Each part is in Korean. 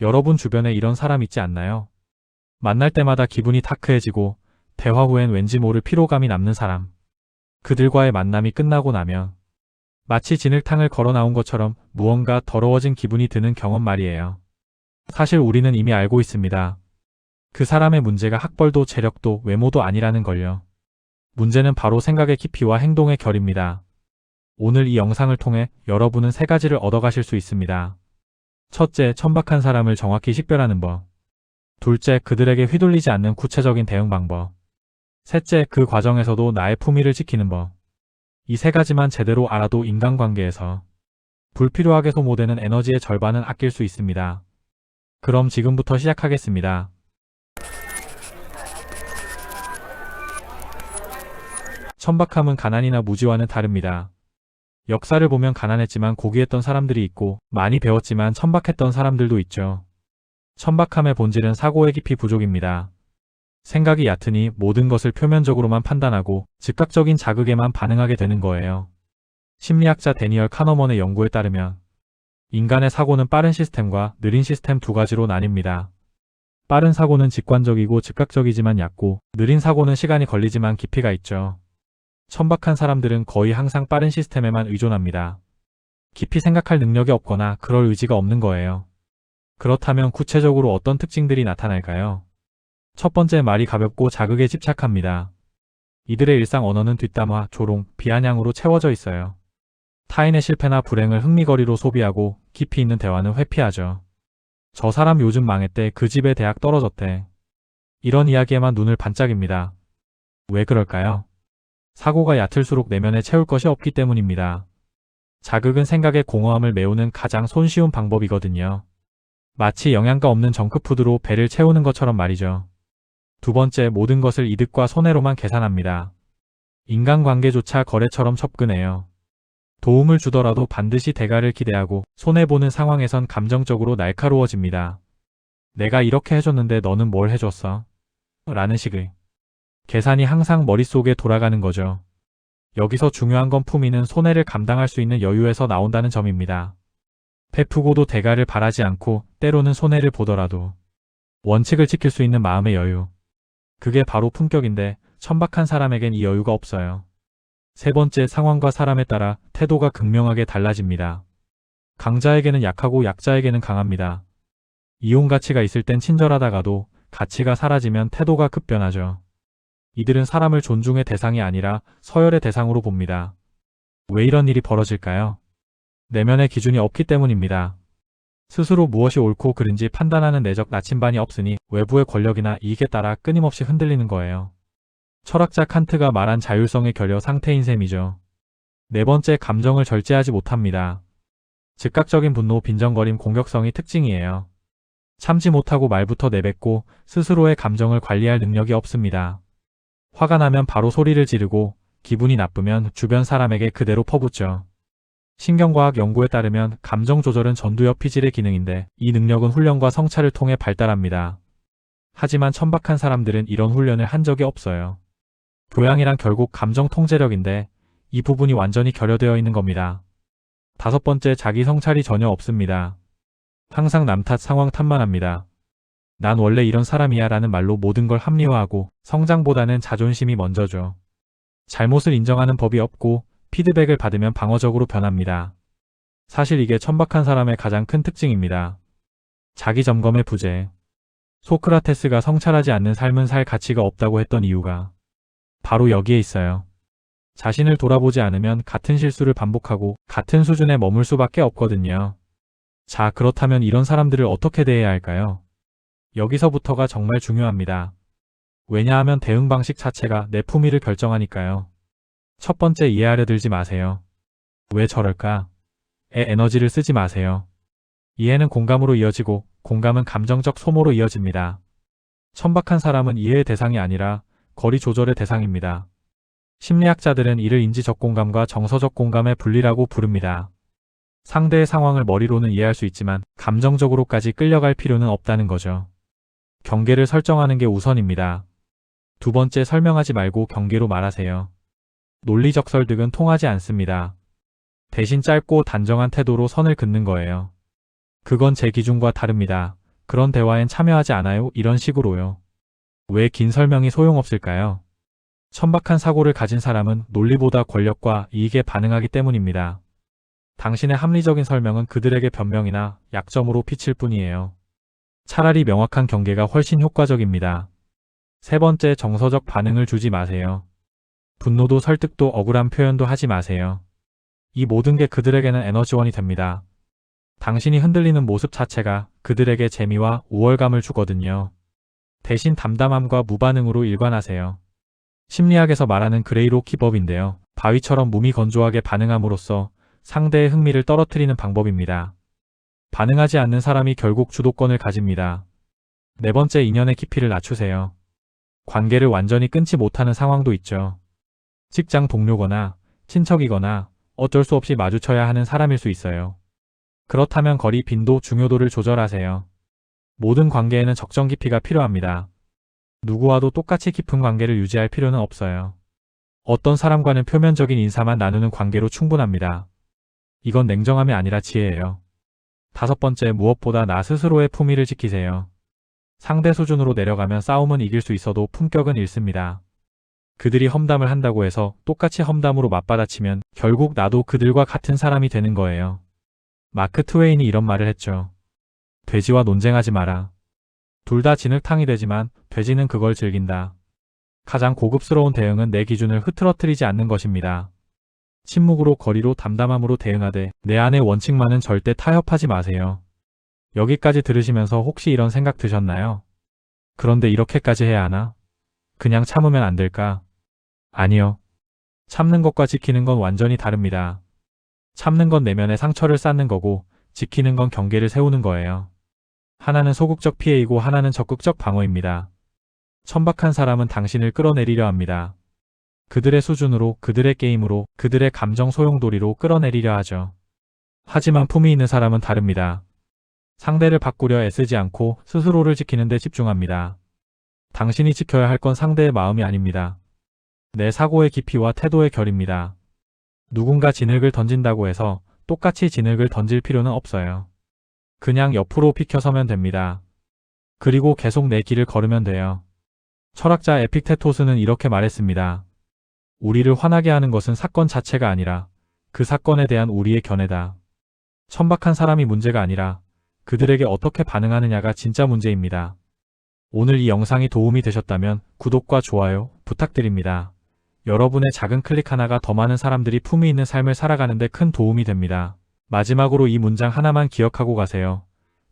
여러분 주변에 이런 사람 있지 않나요? 만날 때마다 기분이 다크해지고 대화 후엔 왠지 모를 피로감이 남는 사람. 그들과의 만남이 끝나고 나면 마치 진흙탕을 걸어 나온 것처럼 무언가 더러워진 기분이 드는 경험 말이에요. 사실 우리는 이미 알고 있습니다. 그 사람의 문제가 학벌도 재력도 외모도 아니라는 걸요. 문제는 바로 생각의 깊이와 행동의 결입니다. 오늘 이 영상을 통해 여러분은 세 가지를 얻어가실 수 있습니다. 첫째, 천박한 사람을 정확히 식별하는 법. 둘째, 그들에게 휘둘리지 않는 구체적인 대응 방법. 셋째, 그 과정에서도 나의 품위를 지키는 법. 이 세 가지만 제대로 알아도 인간관계에서 불필요하게 소모되는 에너지의 절반은 아낄 수 있습니다. 그럼 지금부터 시작하겠습니다. 천박함은 가난이나 무지와는 다릅니다. 역사를 보면 가난했지만 고귀했던 사람들이 있고 많이 배웠지만 천박했던 사람들도 있죠. 천박함의 본질은 사고의 깊이 부족입니다. 생각이 얕으니 모든 것을 표면적으로만 판단하고 즉각적인 자극에만 반응하게 되는 거예요. 심리학자 데니얼 카너먼의 연구에 따르면 인간의 사고는 빠른 시스템과 느린 시스템 두 가지로 나뉩니다. 빠른 사고는 직관적이고 즉각적이지만 얕고, 느린 사고는 시간이 걸리지만 깊이가 있죠. 천박한 사람들은 거의 항상 빠른 시스템에만 의존합니다. 깊이 생각할 능력이 없거나 그럴 의지가 없는 거예요. 그렇다면 구체적으로 어떤 특징들이 나타날까요? 첫 번째, 말이 가볍고 자극에 집착합니다. 이들의 일상 언어는 뒷담화, 조롱, 비아냥으로 채워져 있어요. 타인의 실패나 불행을 흥미거리로 소비하고 깊이 있는 대화는 회피하죠. 저 사람 요즘 망했대, 그 집에 대학 떨어졌대. 이런 이야기에만 눈을 반짝입니다. 왜 그럴까요? 사고가 얕을수록 내면에 채울 것이 없기 때문입니다. 자극은 생각의 공허함을 메우는 가장 손쉬운 방법이거든요. 마치 영양가 없는 정크푸드로 배를 채우는 것처럼 말이죠. 두 번째, 모든 것을 이득과 손해로만 계산합니다. 인간관계조차 거래처럼 접근해요. 도움을 주더라도 반드시 대가를 기대하고 손해보는 상황에선 감정적으로 날카로워집니다. 내가 이렇게 해줬는데 너는 뭘 해줬어? 라는 식의 계산이 항상 머릿속에 돌아가는 거죠. 여기서 중요한 건 품위는 손해를 감당할 수 있는 여유에서 나온다는 점입니다. 베푸고도 대가를 바라지 않고 때로는 손해를 보더라도 원칙을 지킬 수 있는 마음의 여유. 그게 바로 품격인데 천박한 사람에겐 이 여유가 없어요. 세 번째, 상황과 사람에 따라 태도가 극명하게 달라집니다. 강자에게는 약하고 약자에게는 강합니다. 이용 가치가 있을 땐 친절하다가도 가치가 사라지면 태도가 급변하죠. 이들은 사람을 존중의 대상이 아니라 서열의 대상으로 봅니다. 왜 이런 일이 벌어질까요? 내면의 기준이 없기 때문입니다. 스스로 무엇이 옳고 그른지 판단하는 내적 나침반이 없으니 외부의 권력이나 이익에 따라 끊임없이 흔들리는 거예요. 철학자 칸트가 말한 자율성의 결여 상태인 셈이죠. 네 번째, 감정을 절제하지 못합니다. 즉각적인 분노, 빈정거림, 공격성이 특징이에요. 참지 못하고 말부터 내뱉고 스스로의 감정을 관리할 능력이 없습니다. 화가 나면 바로 소리를 지르고 기분이 나쁘면 주변 사람에게 그대로 퍼붓죠. 신경과학 연구에 따르면 감정 조절은 전두엽 피질의 기능인데 이 능력은 훈련과 성찰을 통해 발달합니다. 하지만 천박한 사람들은 이런 훈련을 한 적이 없어요. 교양이란 결국 감정 통제력인데 이 부분이 완전히 결여되어 있는 겁니다. 다섯 번째, 자기 성찰이 전혀 없습니다. 항상 남 탓, 상황 탓만 합니다. 난 원래 이런 사람이야 라는 말로 모든 걸 합리화하고 성장보다는 자존심이 먼저죠. 잘못을 인정하는 법이 없고 피드백을 받으면 방어적으로 변합니다. 사실 이게 천박한 사람의 가장 큰 특징입니다. 자기 점검의 부재. 소크라테스가 성찰하지 않는 삶은 살 가치가 없다고 했던 이유가 바로 여기에 있어요. 자신을 돌아보지 않으면 같은 실수를 반복하고 같은 수준에 머물 수밖에 없거든요. 자, 그렇다면 이런 사람들을 어떻게 대해야 할까요? 여기서부터가 정말 중요합니다. 왜냐하면 대응 방식 자체가 내 품위를 결정하니까요. 첫 번째, 이해하려 들지 마세요. 왜 저럴까? 에 에너지를 쓰지 마세요. 이해는 공감으로 이어지고 공감은 감정적 소모로 이어집니다. 천박한 사람은 이해의 대상이 아니라 거리 조절의 대상입니다. 심리학자들은 이를 인지적 공감과 정서적 공감의 분리라고 부릅니다. 상대의 상황을 머리로는 이해할 수 있지만 감정적으로까지 끌려갈 필요는 없다는 거죠. 경계를 설정하는 게 우선입니다. 두 번째, 설명하지 말고 경계로 말하세요. 논리적 설득은 통하지 않습니다. 대신 짧고 단정한 태도로 선을 긋는 거예요. 그건 제 기준과 다릅니다. 그런 대화엔 참여하지 않아요. 이런 식으로요. 왜 긴 설명이 소용없을까요? 천박한 사고를 가진 사람은 논리보다 권력과 이익에 반응하기 때문입니다. 당신의 합리적인 설명은 그들에게 변명이나 약점으로 비칠 뿐이에요. 차라리 명확한 경계가 훨씬 효과적입니다. 세 번째, 정서적 반응을 주지 마세요. 분노도 설득도 억울한 표현도 하지 마세요. 이 모든 게 그들에게는 에너지원이 됩니다. 당신이 흔들리는 모습 자체가 그들에게 재미와 우월감을 주거든요. 대신 담담함과 무반응으로 일관하세요. 심리학에서 말하는 그레이로 기법인데요. 바위처럼 몸이 건조하게 반응함으로써 상대의 흥미를 떨어뜨리는 방법입니다. 반응하지 않는 사람이 결국 주도권을 가집니다. 네 번째, 인연의 깊이를 낮추세요. 관계를 완전히 끊지 못하는 상황도 있죠. 직장 동료거나 친척이거나 어쩔 수 없이 마주쳐야 하는 사람일 수 있어요. 그렇다면 거리, 빈도, 중요도를 조절하세요. 모든 관계에는 적정 깊이가 필요합니다. 누구와도 똑같이 깊은 관계를 유지할 필요는 없어요. 어떤 사람과는 표면적인 인사만 나누는 관계로 충분합니다. 이건 냉정함이 아니라 지혜예요. 다섯 번째, 무엇보다 나 스스로의 품위를 지키세요. 상대 수준으로 내려가면 싸움은 이길 수 있어도 품격은 잃습니다. 그들이 험담을 한다고 해서 똑같이 험담으로 맞받아치면 결국 나도 그들과 같은 사람이 되는 거예요. 마크 트웨인이 이런 말을 했죠. 돼지와 논쟁하지 마라. 둘 다 진흙탕이 되지만 돼지는 그걸 즐긴다. 가장 고급스러운 대응은 내 기준을 흐트러뜨리지 않는 것입니다. 침묵으로, 거리로, 담담함으로 대응하되 내 안의 원칙만은 절대 타협하지 마세요. 여기까지 들으시면서 혹시 이런 생각 드셨나요? 그런데 이렇게까지 해야 하나? 그냥 참으면 안 될까? 아니요. 참는 것과 지키는 건 완전히 다릅니다. 참는 건 내면의 상처를 쌓는 거고, 지키는 건 경계를 세우는 거예요. 하나는 소극적 피해이고 하나는 적극적 방어입니다. 천박한 사람은 당신을 끌어내리려 합니다. 그들의 수준으로, 그들의 게임으로, 그들의 감정 소용돌이로 끌어내리려 하죠. 하지만 품이 있는 사람은 다릅니다. 상대를 바꾸려 애쓰지 않고 스스로를 지키는 데 집중합니다. 당신이 지켜야 할 건 상대의 마음이 아닙니다. 내 사고의 깊이와 태도의 결입니다. 누군가 진흙을 던진다고 해서 똑같이 진흙을 던질 필요는 없어요. 그냥 옆으로 비켜서면 됩니다. 그리고 계속 내 길을 걸으면 돼요. 철학자 에픽테토스는 이렇게 말했습니다. 우리를 화나게 하는 것은 사건 자체가 아니라 그 사건에 대한 우리의 견해다. 천박한 사람이 문제가 아니라 그들에게 어떻게 반응하느냐가 진짜 문제입니다. 오늘 이 영상이 도움이 되셨다면 구독과 좋아요 부탁드립니다. 여러분의 작은 클릭 하나가 더 많은 사람들이 품위 있는 삶을 살아가는 데 큰 도움이 됩니다. 마지막으로 이 문장 하나만 기억하고 가세요.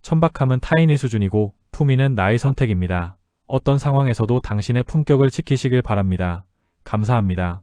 천박함은 타인의 수준이고 품위는 나의 선택입니다. 어떤 상황에서도 당신의 품격을 지키시길 바랍니다. 감사합니다.